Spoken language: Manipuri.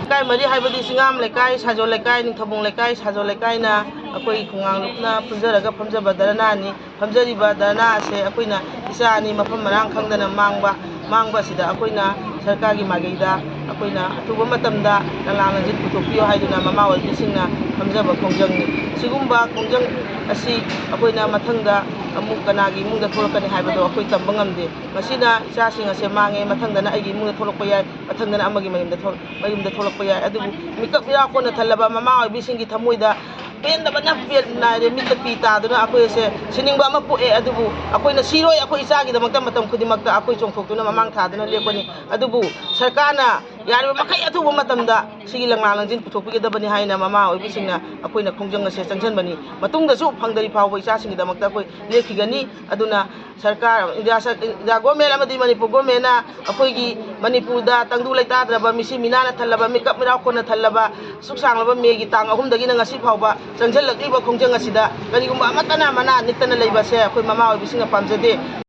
Lekai mari haibadi singam lekai sajo lekai ningthabong lekai sajo lekai na akoi khungang lupna punjaraga phamjaba darana ni phamjariba darana ase akoina isa ani mafam marang khangdana mangba sida akoina sarkargi mageida akoina atuba matamda langlang jit putokpiyo haiduna mama walbisingna phamjaba khongjangni sigumba khongjang asi akoina mathangda amuk kanagi imungda thorokani haibado akoi tamba ngamde masina isasing ase mange mathangdana aigi imungda thorokpa yai mathangdana amagi mayumda thorokpa yai adubu mikap mirakona thallaba mama walbisingi thamoida pendabana naire mitta pi taduna akoi ase siningba ama poe adubu akoina siroi akoi isagi damakta matam khudimakta akoi chongthoktuna mamang thaduna lepani adubu sarkarna yari makai athuba matamda sigi langlangjin puthokpigedabani haina mama oibisingna akoina khongjang ase changjanbani matungda su phangdari phawba isasingi damakta akoi lekhigani aduna sarkar india government amadi manipur government na akoigi manipurda tangdu leitadraba misi minana thallaba mikap miraw khona thallaba suksanglaba megi tang ahumdagi na ngasi phawba changjalakliba khongjang asida karigumba amatana mana nittana leibase akoi mama oibisingna pamjade